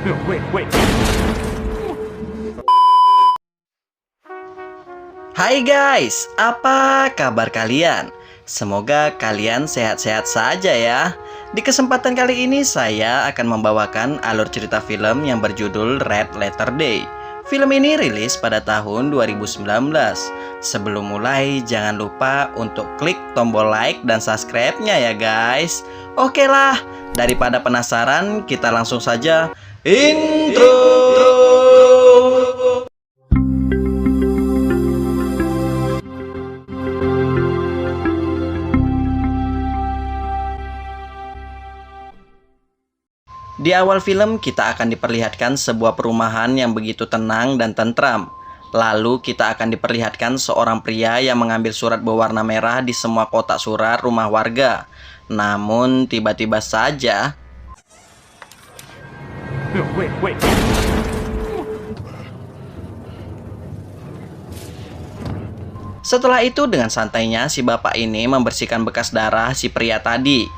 Wait. Hai guys, apa kabar kalian? Semoga kalian sehat-sehat saja ya. Di kesempatan kali ini saya akan membawakan alur cerita film yang berjudul Red Letter Day. Film ini rilis pada tahun 2019. Sebelum mulai, jangan lupa untuk klik tombol like dan subscribe-nya ya guys. Oke lah, daripada penasaran, kita langsung saja intro. Di awal film kita akan diperlihatkan sebuah perumahan yang begitu tenang dan tentram. Lalu kita akan diperlihatkan seorang pria yang mengambil surat berwarna merah di semua kotak surat rumah warga. Namun tiba-tiba saja Wait. setelah itu dengan santainya si bapak ini membersihkan bekas darah si pria tadi.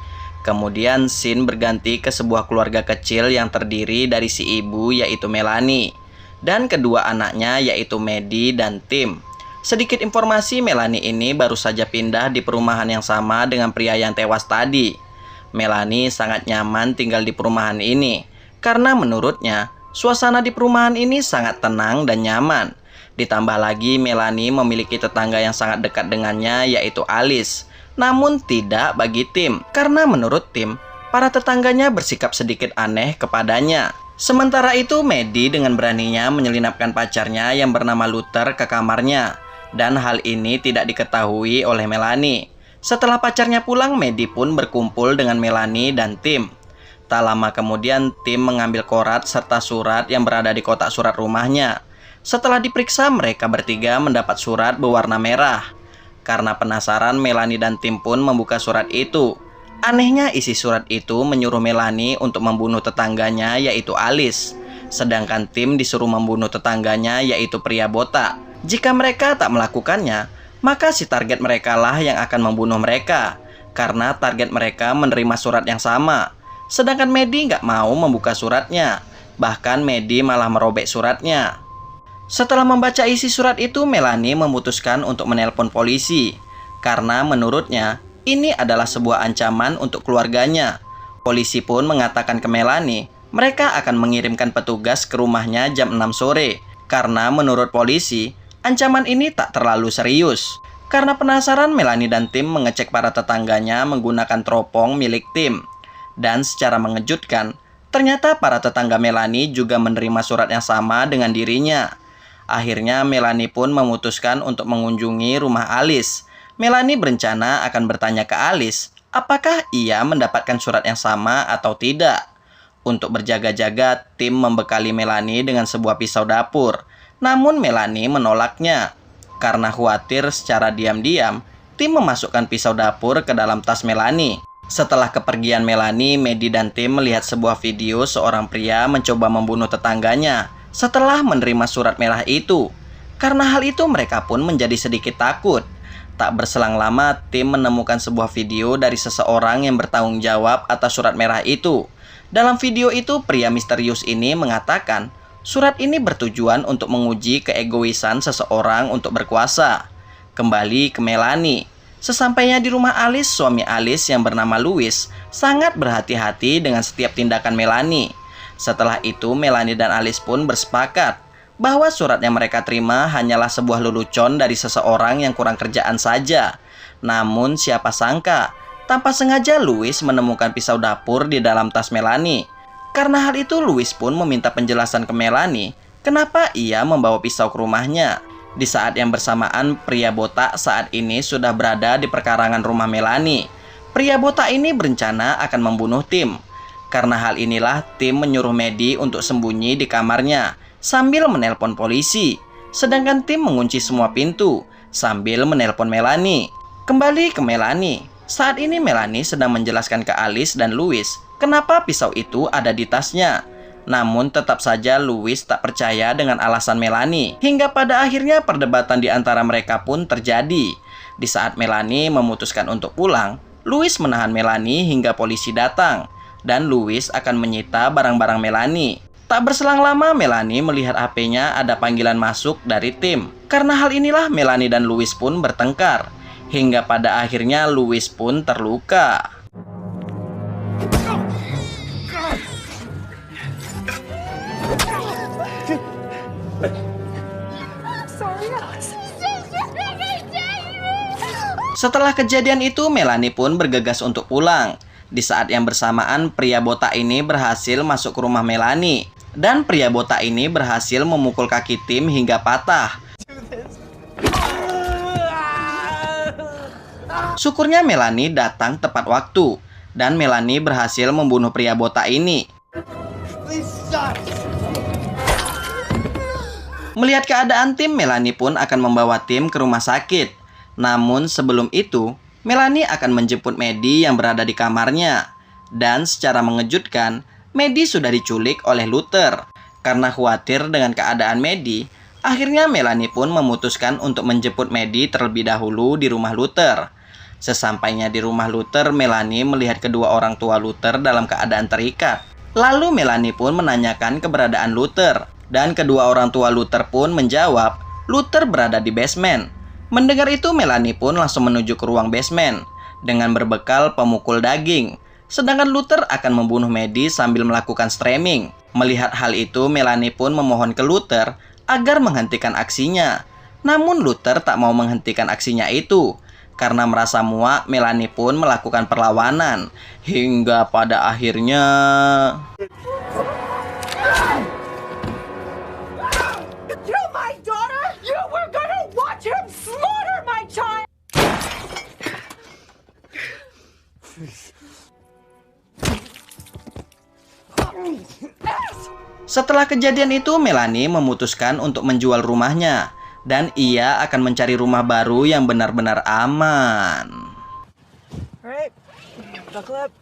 Kemudian scene berganti ke sebuah keluarga kecil yang terdiri dari si ibu yaitu Melanie dan kedua anaknya yaitu Maddie dan Tim. Sedikit informasi, Melanie ini baru saja pindah di perumahan yang sama dengan pria yang tewas tadi. Melanie sangat nyaman tinggal di perumahan ini karena menurutnya suasana di perumahan ini sangat tenang dan nyaman. Ditambah lagi Melanie memiliki tetangga yang sangat dekat dengannya yaitu Alice. Namun tidak bagi Tim, karena menurut Tim, para tetangganya bersikap sedikit aneh kepadanya. Sementara itu, Maddie dengan beraninya menyelinapkan pacarnya yang bernama Luther ke kamarnya. Dan hal ini tidak diketahui oleh Melanie. Setelah pacarnya pulang, Maddie pun berkumpul dengan Melanie dan Tim. Tak lama kemudian, Tim mengambil korat serta surat yang berada di kotak surat rumahnya. Setelah diperiksa, mereka bertiga mendapat surat berwarna merah. Karena penasaran, Melanie dan Tim pun membuka surat itu. Anehnya isi surat itu menyuruh Melanie untuk membunuh tetangganya yaitu Alice. Sedangkan Tim disuruh membunuh tetangganya yaitu pria botak. Jika mereka tak melakukannya, maka si target mereka lah yang akan membunuh mereka. Karena target mereka menerima surat yang sama. Sedangkan Maddie nggak mau membuka suratnya. Bahkan Maddie malah merobek suratnya. Setelah membaca isi surat itu, Melanie memutuskan untuk menelpon polisi. Karena menurutnya, ini adalah sebuah ancaman untuk keluarganya. Polisi pun mengatakan ke Melanie, mereka akan mengirimkan petugas ke rumahnya jam 6 sore. Karena menurut polisi, ancaman ini tak terlalu serius. Karena penasaran, Melanie dan Tim mengecek para tetangganya menggunakan teropong milik Tim. Dan secara mengejutkan, ternyata para tetangga Melanie juga menerima surat yang sama dengan dirinya. Akhirnya Melanie pun memutuskan untuk mengunjungi rumah Alice. Melanie berencana akan bertanya ke Alice, apakah ia mendapatkan surat yang sama atau tidak. Untuk berjaga-jaga, Tim membekali Melanie dengan sebuah pisau dapur. Namun Melanie menolaknya. Karena khawatir, secara diam-diam, Tim memasukkan pisau dapur ke dalam tas Melanie. Setelah kepergian Melanie, Maddie dan Tim melihat sebuah video seorang pria mencoba membunuh tetangganya setelah menerima surat merah itu. Karena hal itu mereka pun menjadi sedikit takut. Tak berselang lama, Tim menemukan sebuah video dari seseorang yang bertanggung jawab atas surat merah itu. Dalam video itu, pria misterius ini mengatakan surat ini bertujuan untuk menguji keegoisan seseorang untuk berkuasa. Kembali ke Melanie. Sesampainya di rumah Alice, suami Alice yang bernama Louis sangat berhati-hati dengan setiap tindakan Melanie. Setelah itu, Melanie dan Alice pun bersepakat bahwa surat yang mereka terima hanyalah sebuah lelucon dari seseorang yang kurang kerjaan saja. Namun siapa sangka, tanpa sengaja Louis menemukan pisau dapur di dalam tas Melanie. Karena hal itu, Louis pun meminta penjelasan ke Melanie kenapa ia membawa pisau ke rumahnya. Di saat yang bersamaan, pria botak saat ini sudah berada di perkarangan rumah Melanie. Pria botak ini berencana akan membunuh Tim. Karena hal inilah, Tim menyuruh Maddie untuk sembunyi di kamarnya sambil menelpon polisi. Sedangkan Tim mengunci semua pintu sambil menelpon Melanie. Kembali ke Melanie. Saat ini Melanie sedang menjelaskan ke Alice dan Louis kenapa pisau itu ada di tasnya. Namun tetap saja Louis tak percaya dengan alasan Melanie. Hingga pada akhirnya perdebatan di antara mereka pun terjadi. Di saat Melanie memutuskan untuk pulang, Louis menahan Melanie hingga polisi datang. Dan Louis akan menyita barang-barang Melanie. Tak berselang lama, Melanie melihat HP-nya ada panggilan masuk dari tim. Karena hal inilah Melanie dan Louis pun bertengkar. Hingga pada akhirnya Louis pun terluka. Setelah kejadian itu, Melanie pun bergegas untuk pulang. Di saat yang bersamaan, pria botak ini berhasil masuk ke rumah Melanie. Dan pria botak ini berhasil memukul kaki Tim hingga patah. Syukurnya Melanie datang tepat waktu. Dan Melanie berhasil membunuh pria botak ini. Melihat keadaan Tim, Melanie pun akan membawa Tim ke rumah sakit. Namun sebelum itu, Melanie akan menjemput Maddie yang berada di kamarnya. Dan secara mengejutkan, Maddie sudah diculik oleh Luther. Karena khawatir dengan keadaan Maddie, akhirnya Melanie pun memutuskan untuk menjemput Maddie terlebih dahulu di rumah Luther. Sesampainya di rumah Luther, Melanie melihat kedua orang tua Luther dalam keadaan terikat. Lalu Melanie pun menanyakan keberadaan Luther. Dan kedua orang tua Luther pun menjawab, Luther berada di basement. Mendengar itu, Melanie pun langsung menuju ke ruang basement dengan berbekal pemukul daging. Sedangkan Luther akan membunuh Maddie sambil melakukan streaming. Melihat hal itu, Melanie pun memohon ke Luther agar menghentikan aksinya. Namun Luther tak mau menghentikan aksinya itu. Karena merasa muak, Melanie pun melakukan perlawanan. Hingga pada akhirnya... Setelah kejadian itu, Melanie memutuskan untuk menjual rumahnya. Dan ia akan mencari rumah baru yang benar-benar aman. Alright, buckle up.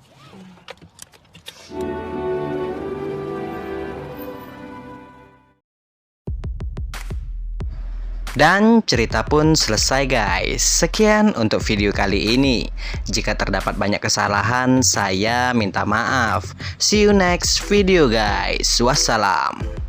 Dan cerita pun selesai guys. Sekian untuk video kali ini. Jika terdapat banyak kesalahan, saya minta maaf. See you next video guys. Wassalam.